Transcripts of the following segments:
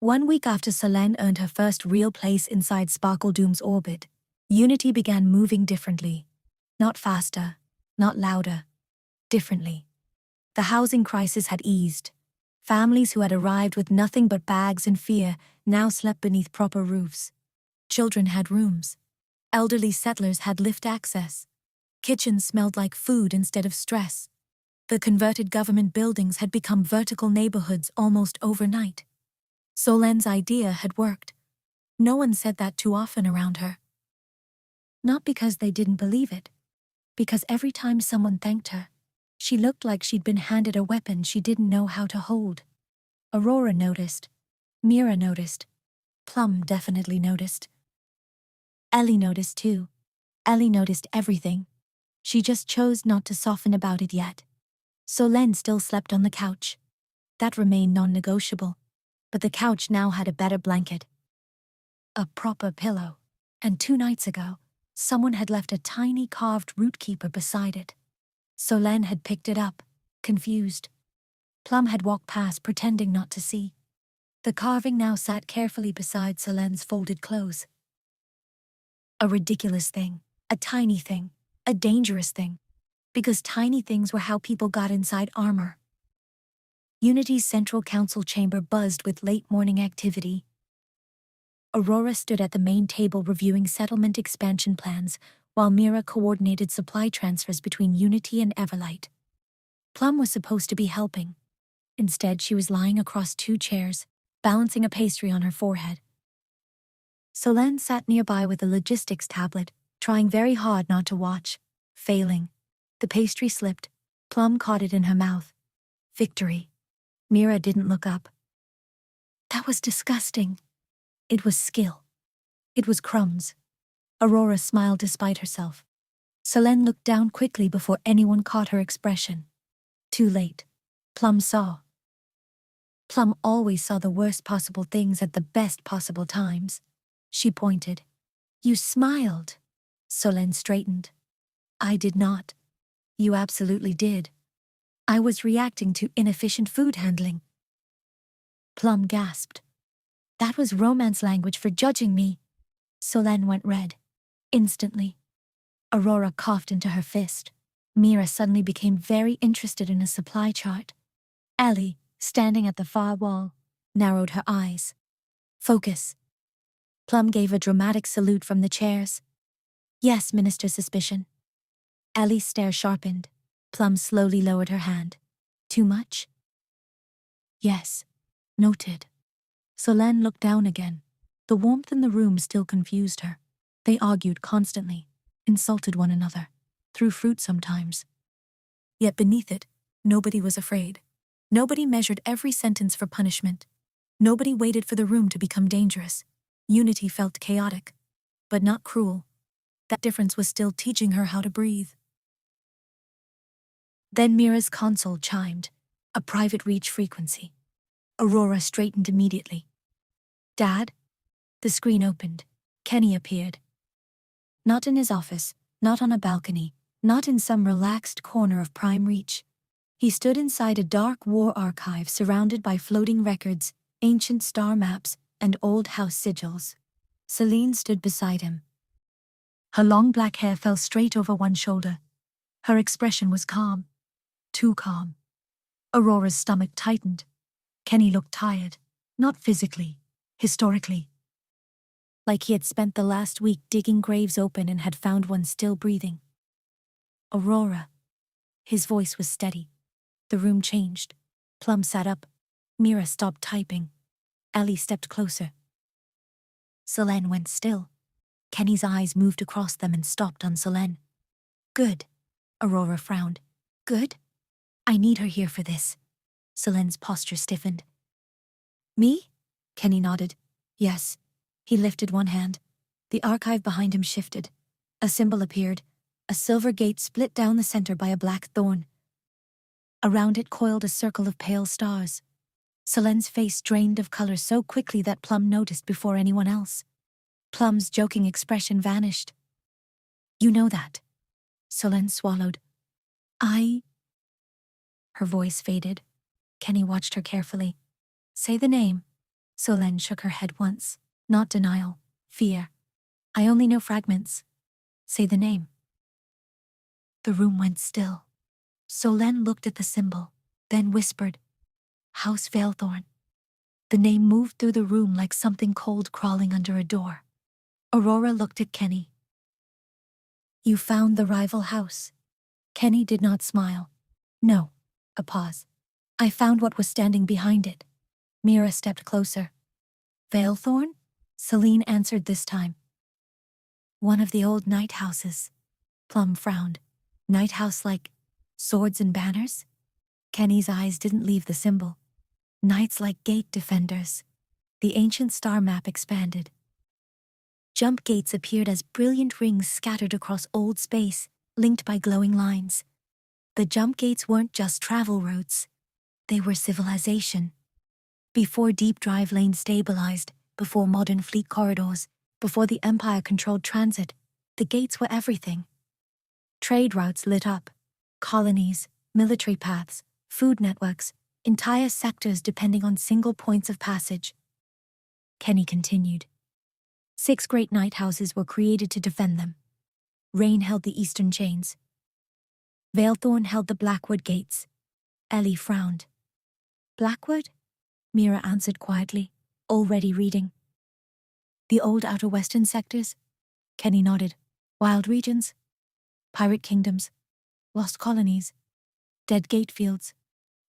1 week after Selene earned her first real place inside Sparkle Doom's orbit, Unity began moving differently. Not faster, not louder, differently. The housing crisis had eased. Families who had arrived with nothing but bags and fear now slept beneath proper roofs. Children had rooms. Elderly settlers had lift access. Kitchens smelled like food instead of stress. The converted government buildings had become vertical neighborhoods almost overnight. Solene's idea had worked. No one said that too often around her. Not because they didn't believe it, because every time someone thanked her, she looked like she'd been handed a weapon she didn't know how to hold. Aurora noticed. Mira noticed. Plum definitely noticed. Ellie noticed too. Ellie noticed everything. She just chose not to soften about it yet. Solene still slept on the couch. That remained non-negotiable. But the couch now had a better blanket. A proper pillow. And 2 nights ago, someone had left a tiny carved root keeper beside it. Solene had picked it up, confused. Plum had walked past, pretending not to see. The carving now sat carefully beside Solene's folded clothes. A ridiculous thing, a tiny thing, a dangerous thing. Because tiny things were how people got inside armor. Unity's central council chamber buzzed with late-morning activity. Aurora stood at the main table reviewing settlement expansion plans, while Mira coordinated supply transfers between Unity and Everlight. Plum was supposed to be helping. Instead, she was lying across 2 chairs, balancing a pastry on her forehead. Solene sat nearby with a logistics tablet, trying very hard not to watch, failing. The pastry slipped. Plum caught it in her mouth. Victory. Mira didn't look up. That was disgusting. It was skill. It was crumbs. Aurora smiled despite herself. Solene looked down quickly before anyone caught her expression. Too late. Plum saw. Plum always saw the worst possible things at the best possible times. She pointed. You smiled. Solene straightened. I did not. You absolutely did. I was reacting to inefficient food handling. Plum gasped. That was romance language for judging me. Solene went red. Instantly. Aurora coughed into her fist. Mira suddenly became very interested in a supply chart. Ellie, standing at the far wall, narrowed her eyes. Focus. Plum gave a dramatic salute from the chairs. Yes, Minister Suspicion. Ellie's stare sharpened. Plum slowly lowered her hand. Too much? Yes. Noted. Solene looked down again. The warmth in the room still confused her. They argued constantly, insulted one another, threw fruit sometimes. Yet beneath it, nobody was afraid. Nobody measured every sentence for punishment. Nobody waited for the room to become dangerous. Unity felt chaotic, but not cruel. That difference was still teaching her how to breathe. Then Mira's console chimed, a private reach frequency. Aurora straightened immediately. Dad? The screen opened. Kenny appeared. Not in his office, not on a balcony, not in some relaxed corner of prime reach. He stood inside a dark war archive surrounded by floating records, ancient star maps, and old house sigils. Celine stood beside him. Her long black hair fell straight over one shoulder. Her expression was calm. Too calm. Aurora's stomach tightened. Kenny looked tired, not physically, historically. Like he had spent the last week digging graves open and had found one still breathing. Aurora. His voice was steady. The room changed. Plum sat up. Mira stopped typing. Ellie stepped closer. Solene went still. Kenny's eyes moved across them and stopped on Solene. Good. Aurora frowned. Good? I need her here for this. Solene's posture stiffened. Me? Kenny nodded. Yes. He lifted one hand. The archive behind him shifted. A symbol appeared. A silver gate split down the center by a black thorn. Around it coiled a circle of pale stars. Solene's face drained of color so quickly that Plum noticed before anyone else. Plum's joking expression vanished. You know that. Solene swallowed. Her voice faded. Kenny watched her carefully. Say the name. Solen shook her head once. Not denial. Fear. I only know fragments. Say the name. The room went still. Solen looked at the symbol, then whispered, House Valethorn. The name moved through the room like something cold crawling under a door. Aurora looked at Kenny. You found the rival house. Kenny did not smile. No. A pause. I found what was standing behind it. Mira stepped closer. Valethorn? Celine answered this time. One of the old night houses. Plum frowned. Night house like swords and banners? Kenny's eyes didn't leave the symbol. Knights like gate defenders. The ancient star map expanded. Jump gates appeared as brilliant rings scattered across old space, linked by glowing lines. The jump gates weren't just travel roads. They were civilization. Before deep drive lanes stabilized, before modern fleet corridors, before the Empire controlled transit, the gates were everything. Trade routes lit up. Colonies, military paths, food networks, entire sectors depending on single points of passage. Kenny continued. 6 great night houses were created to defend them. Rain held the eastern chains. Valethorn held the Blackwood gates. Ellie frowned. Blackwood? Mira answered quietly, already reading. The old outer western sectors? Kenny nodded. Wild regions? Pirate kingdoms? Lost colonies? Dead gate fields?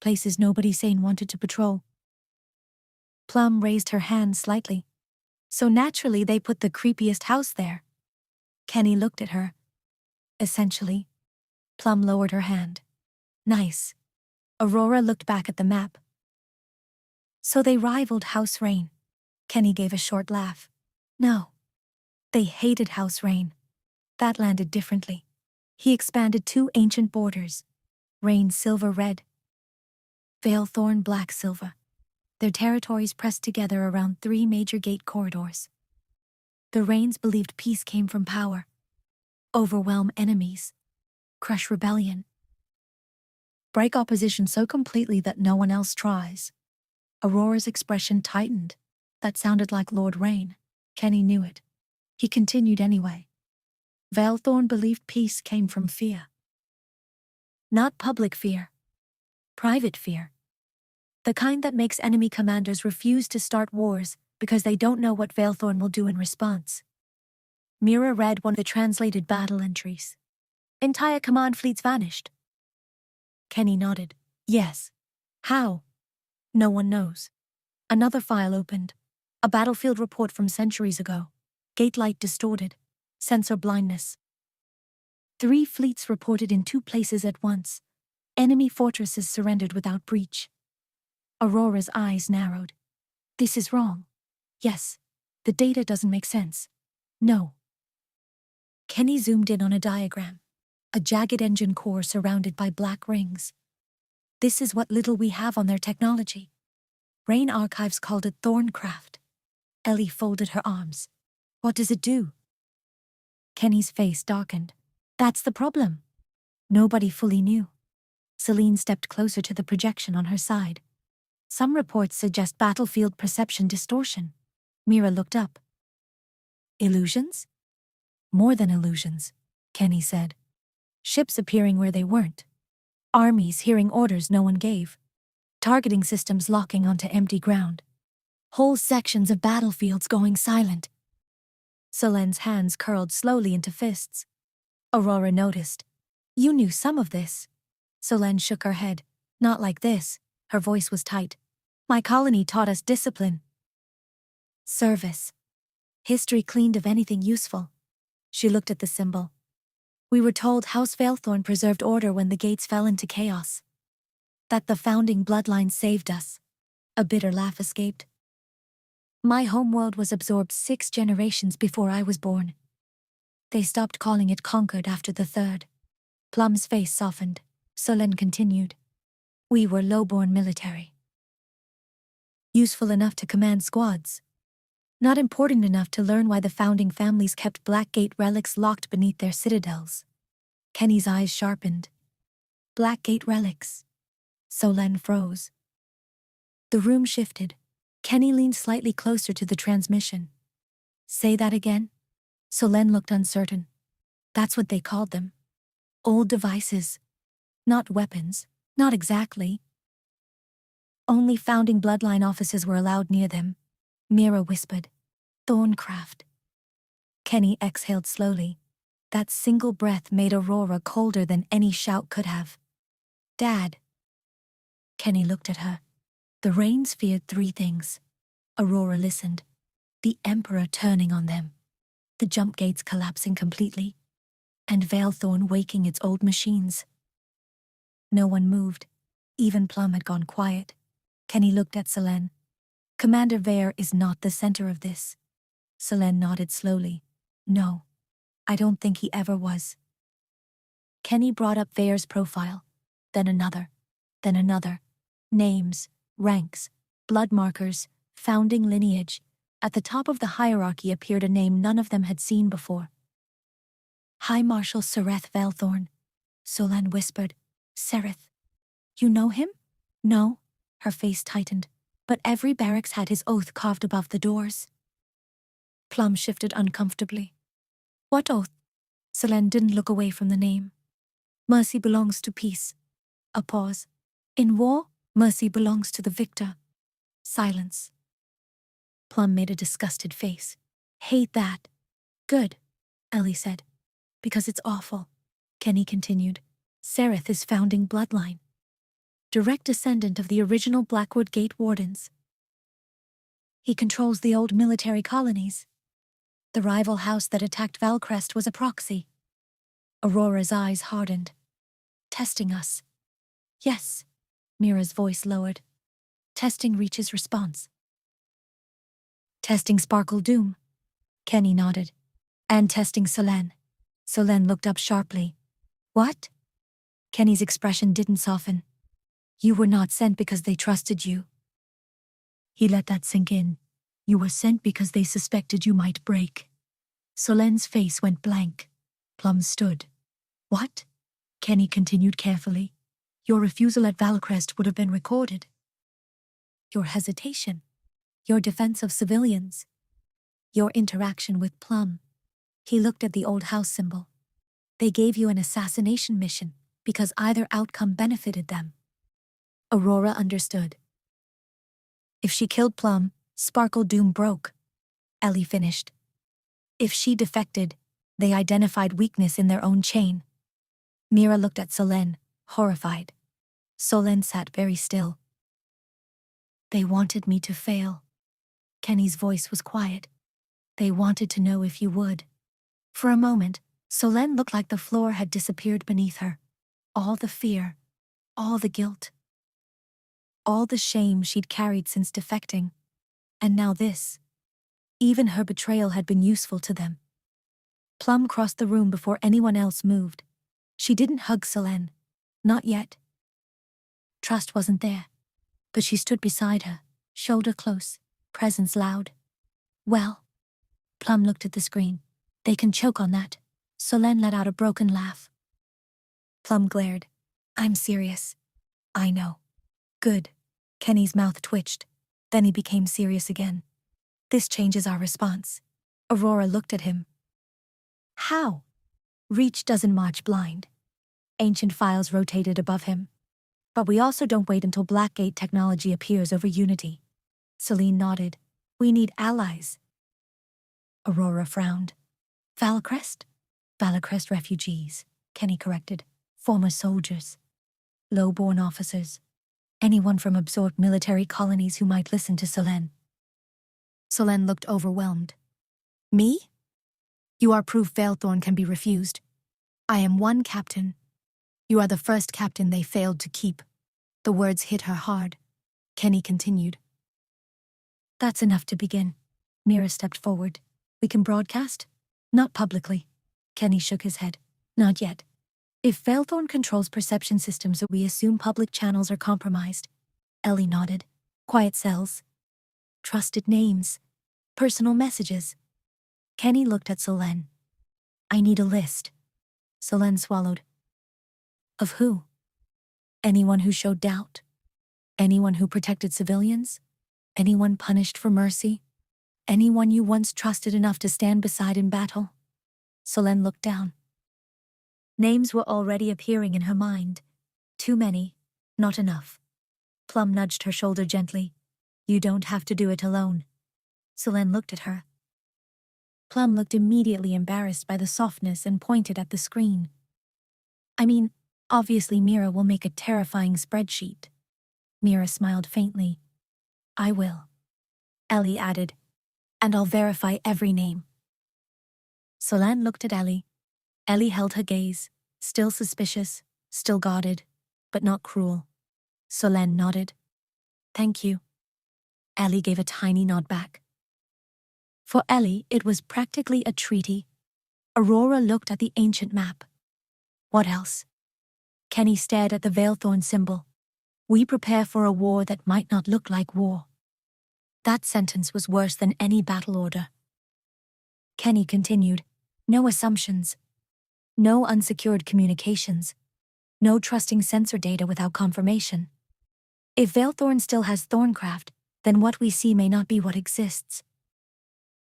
Places nobody sane wanted to patrol. Plum raised her hand slightly. So naturally they put the creepiest house there. Kenny looked at her. Essentially. Plum lowered her hand. Nice. Aurora looked back at the map. So they rivaled House Rain. Kenny gave a short laugh. No. They hated House Rain. That landed differently. He expanded 2 ancient borders. Rain silver-red. Valethorn black-silver. Their territories pressed together around 3 major gate corridors. The Rains believed peace came from power. Overwhelm enemies. Crush rebellion. Break opposition so completely that no one else tries. Aurora's expression tightened. That sounded like Lord Rain. Kenny knew it. He continued anyway. Valethorn believed peace came from fear. Not public fear. Private fear. The kind that makes enemy commanders refuse to start wars because they don't know what Valethorn will do in response. Mira read one of the translated battle entries. Entire command fleets vanished. Kenny nodded. Yes. How? No one knows. Another file opened. A battlefield report from centuries ago. Gate light distorted. Sensor blindness. 3 fleets reported in 2 places at once. Enemy fortresses surrendered without breach. Aurora's eyes narrowed. This is wrong. Yes. The data doesn't make sense. No. Kenny zoomed in on a diagram. A jagged engine core surrounded by black rings. This is what little we have on their technology. Rain Archives called it Thorncraft. Ellie folded her arms. What does it do? Kenny's face darkened. That's the problem. Nobody fully knew. Celine stepped closer to the projection on her side. Some reports suggest battlefield perception distortion. Mira looked up. Illusions? More than illusions, Kenny said. Ships appearing where they weren't. Armies hearing orders no one gave. Targeting systems locking onto empty ground. Whole sections of battlefields going silent. Solen's hands curled slowly into fists. Aurora noticed. You knew some of this. Solen shook her head. Not like this. Her voice was tight. My colony taught us discipline. Service. History cleaned of anything useful. She looked at the symbol. We were told House Valethorn preserved order when the gates fell into chaos. That the founding bloodline saved us. A bitter laugh escaped. My homeworld was absorbed 6 generations before I was born. They stopped calling it conquered after the 3rd. Plum's face softened. Solen continued. We were low-born military. Useful enough to command squads. Not important enough to learn why the founding families kept Blackgate relics locked beneath their citadels. Kenny's eyes sharpened. Blackgate relics. Solen froze. The room shifted. Kenny leaned slightly closer to the transmission. Say that again? Solen looked uncertain. That's what they called them. Old devices. Not weapons. Not exactly. Only founding bloodline offices were allowed near them. Mira whispered. Thorncraft. Kenny exhaled slowly. That single breath made Aurora colder than any shout could have. Dad. Kenny looked at her. The Rains feared 3 things. Aurora listened. The Emperor turning on them. The jump gates collapsing completely. And Valethorn waking its old machines. No one moved. Even Plum had gone quiet. Kenny looked at Selene. Commander Vare is not the center of this. Selene nodded slowly. No, I don't think he ever was. Kenny brought up Vare's profile. Then another. Then another. Names, ranks, blood markers, founding lineage. At the top of the hierarchy appeared a name none of them had seen before. High Marshal Sereth Valethorn. Solen whispered. Sereth. You know him? No. Her face tightened. But every barracks had his oath carved above the doors. Plum shifted uncomfortably. What oath? Selene didn't look away from the name. Mercy belongs to peace. A pause. In war, mercy belongs to the victor. Silence. Plum made a disgusted face. Hate that. Good, Ellie said. Because it's awful. Kenny continued. Sereth is founding bloodline. Direct descendant of the original Blackwood Gate Wardens. He controls the old military colonies. The rival house that attacked Valcrest was a proxy. Aurora's eyes hardened. Testing us. Yes. Mira's voice lowered. Testing Reach's response. Testing Sparkle Doom. Kenny nodded. And testing Selene. Selene looked up sharply. What? Kenny's expression didn't soften. You were not sent because they trusted you. He let that sink in. You were sent because they suspected you might break. Solene's face went blank. Plum stood. What? Kenny continued carefully. Your refusal at Valcrest would have been recorded. Your hesitation. Your defense of civilians. Your interaction with Plum. He looked at the old house symbol. They gave you an assassination mission because either outcome benefited them. Aurora understood. If she killed Plum, Sparkle Doom broke. Ellie finished. If she defected, they identified weakness in their own chain. Mira looked at Selene, horrified. Solen sat very still. They wanted me to fail. Kenny's voice was quiet. They wanted to know if you would. For a moment, Selene looked like the floor had disappeared beneath her. All the fear, all the guilt, all the shame she'd carried since defecting. And now this. Even her betrayal had been useful to them. Plum crossed the room before anyone else moved. She didn't hug Selene. Not yet. Trust wasn't there. But she stood beside her, shoulder close, presence loud. Well. Plum looked at the screen. They can choke on that. Selene let out a broken laugh. Plum glared. I'm serious. I know. Good. Kenny's mouth twitched. Then he became serious again. This changes our response. Aurora looked at him. How? Reach doesn't march blind. Ancient files rotated above him. But we also don't wait until Blackgate technology appears over Unity. Selene nodded. We need allies. Aurora frowned. Valcrest? Valcrest refugees, Kenny corrected. Former soldiers. Low-born officers. Anyone from absorbed military colonies who might listen to Selene. Selene looked overwhelmed. Me? You are proof Valethorn can be refused. I am one captain. You are the first captain they failed to keep. The words hit her hard. Kenny continued. That's enough to begin. Mira stepped forward. We can broadcast? Not publicly. Kenny shook his head. Not yet. If Valethorn controls perception systems, we assume public channels are compromised. Ellie nodded. Quiet cells. Trusted names. Personal messages. Kenny looked at Selene. I need a list. Selene swallowed. Of who? Anyone who showed doubt? Anyone who protected civilians? Anyone punished for mercy? Anyone you once trusted enough to stand beside in battle? Solène looked down. Names were already appearing in her mind. Too many, not enough. Plum nudged her shoulder gently. You don't have to do it alone. Solène looked at her. Plum looked immediately embarrassed by the softness and pointed at the screen. I mean, obviously Mira will make a terrifying spreadsheet. Mira smiled faintly. I will. Ellie added, and I'll verify every name. Solène looked at Ellie. Ellie held her gaze, still suspicious, still guarded, but not cruel. Solène nodded. Thank you. Ellie gave a tiny nod back. For Ellie, it was practically a treaty. Aurora looked at the ancient map. What else? Kenny stared at the Veilthorn symbol. We prepare for a war that might not look like war. That sentence was worse than any battle order. Kenny continued, no assumptions. No unsecured communications. No trusting sensor data without confirmation. If Veilthorn still has Thorncraft, then what we see may not be what exists.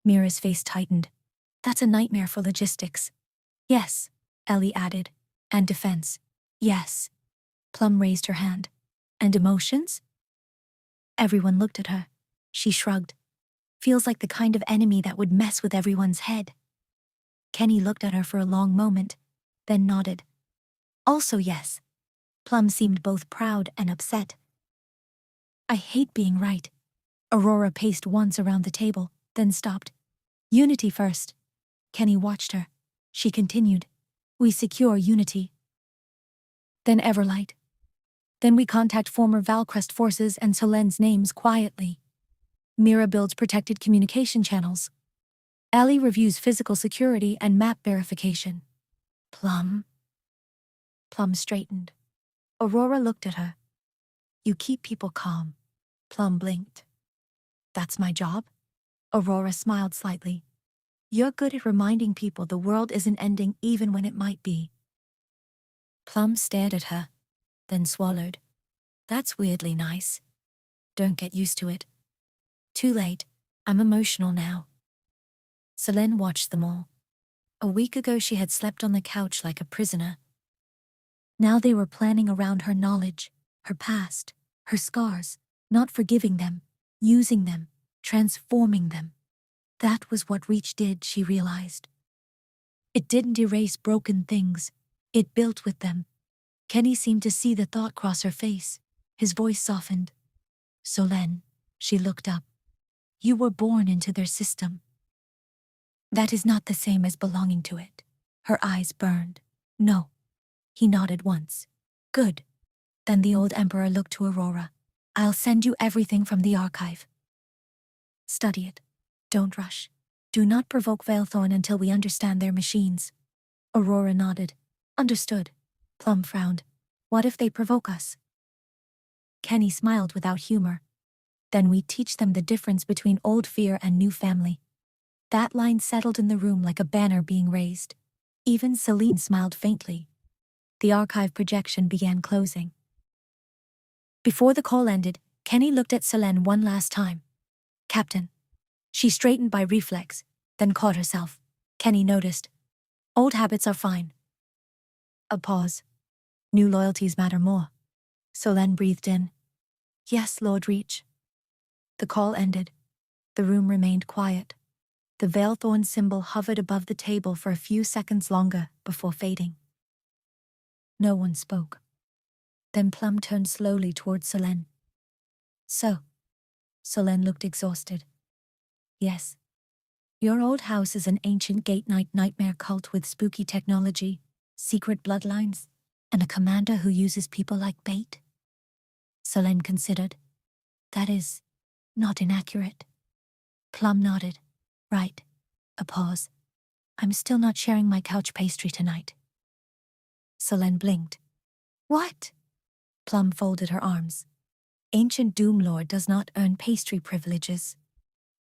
Mira's face tightened. That's a nightmare for logistics. Yes, Ellie added. And defense. Yes. Plum raised her hand. And emotions? Everyone looked at her. She shrugged. Feels like the kind of enemy that would mess with everyone's head. Kenny looked at her for a long moment, then nodded. Also yes. Plum seemed both proud and upset. I hate being right. Aurora paced once around the table, then stopped. Unity first. Kenny watched her. She continued. We secure Unity. Then Everlight. Then we contact former Valcrest forces and Solène's names quietly. Mira builds protected communication channels. Ellie reviews physical security and map verification. Plum straightened. Aurora looked at her. You keep people calm. Plum blinked. That's my job? Aurora smiled slightly. You're good at reminding people the world isn't ending even when it might be. Plum stared at her, then swallowed. That's weirdly nice. Don't get used to it. Too late. I'm emotional now. Solène watched them all. A week ago she had slept on the couch like a prisoner. Now they were planning around her knowledge, her past, her scars, not forgiving them, using them, transforming them. That was what Reach did, she realized. It didn't erase broken things. It built with them. Kenny seemed to see the thought cross her face. His voice softened. Solène, she looked up. You were born into their system. That is not the same as belonging to it. Her eyes burned. No. He nodded once. Good. Then the old emperor looked to Aurora. I'll send you everything from the archive. Study it. Don't rush. Do not provoke Veilthorn until we understand their machines. Aurora nodded. Understood. Plum frowned. What if they provoke us? Kenny smiled without humor. Then we teach them the difference between old fear and new family. That line settled in the room like a banner being raised. Even Celine smiled faintly. The archive projection began closing. Before the call ended, Kenny looked at Solène one last time. Captain. She straightened by reflex, then caught herself. Kenny noticed. Old habits are fine. A pause. New loyalties matter more. Solène breathed in. Yes, Lord Reach. The call ended. The room remained quiet. The Veilthorn symbol hovered above the table for a few seconds longer before fading. No one spoke. Then Plum turned slowly towards Solène. So? Solène looked exhausted. Yes. Your old house is an ancient Gate Knight nightmare cult with spooky technology, secret bloodlines, and a commander who uses people like bait. Solène considered. That is not inaccurate. Plum nodded. Right. A pause. I'm still not sharing my couch pastry tonight. Solène blinked. What? Plum folded her arms. Ancient Doomlord does not earn pastry privileges.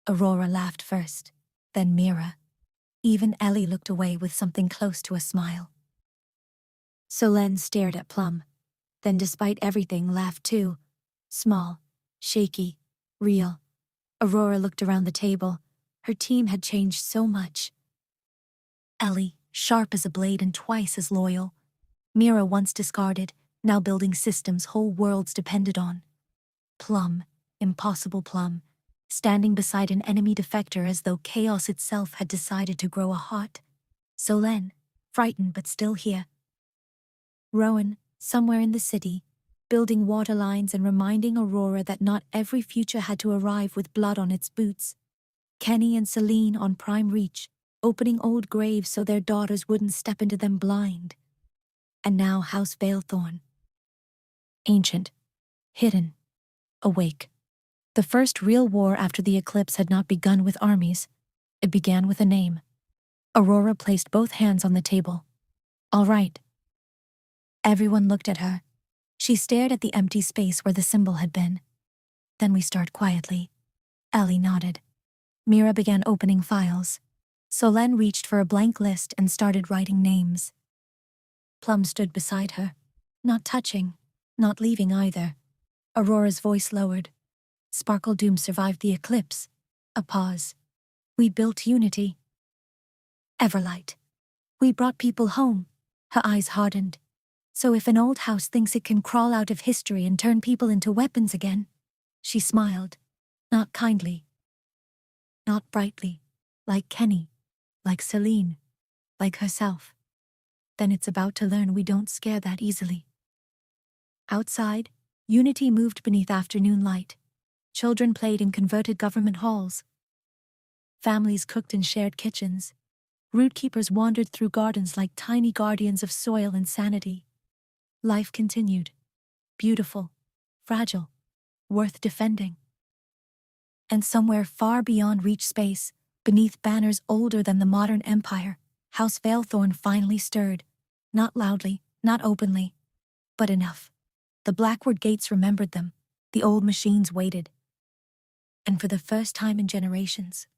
Aurora laughed first, then Mira. Even Ellie looked away with something close to a smile. Solène stared at Plum, then despite everything laughed too. Small, shaky, real. Aurora looked around the table. Her team had changed so much. Ellie, sharp as a blade and twice as loyal. Mira, once discarded, now building systems whole worlds depended on. Plum, impossible Plum, standing beside an enemy defector as though chaos itself had decided to grow a heart. Solène, frightened but still here. Rowan, somewhere in the city, building water lines and reminding Aurora that not every future had to arrive with blood on its boots. Kenny and Celine on prime reach, opening old graves so their daughters wouldn't step into them blind. And now House Valethorn. Ancient, hidden, awake. The first real war after the eclipse had not begun with armies. It began with a name. Aurora placed both hands on the table. All right. Everyone looked at her. She stared at the empty space where the symbol had been. Then we start quietly. Ellie nodded. Mira began opening files. Solène reached for a blank list and started writing names. Plum stood beside her, not touching, not leaving either. Aurora's voice lowered. Sparkle Doom survived the eclipse. A pause. We built unity. Everlight. We brought people home. Her eyes hardened. So if an old house thinks it can crawl out of history and turn people into weapons again, she smiled. Not kindly. Not brightly. Like Kenny. Like Celine. Like herself. Then it's about to learn we don't scare that easily. Outside, unity moved beneath afternoon light. Children played in converted government halls. Families cooked in shared kitchens. Root keepers wandered through gardens like tiny guardians of soil and sanity. Life continued. Beautiful. Fragile. Worth defending. And somewhere far beyond reach space, beneath banners older than the modern empire, House Valethorn finally stirred. Not loudly, not openly, but enough. The Blackwood gates remembered them. The old machines waited. And for the first time in generations,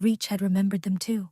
Reach had remembered them too.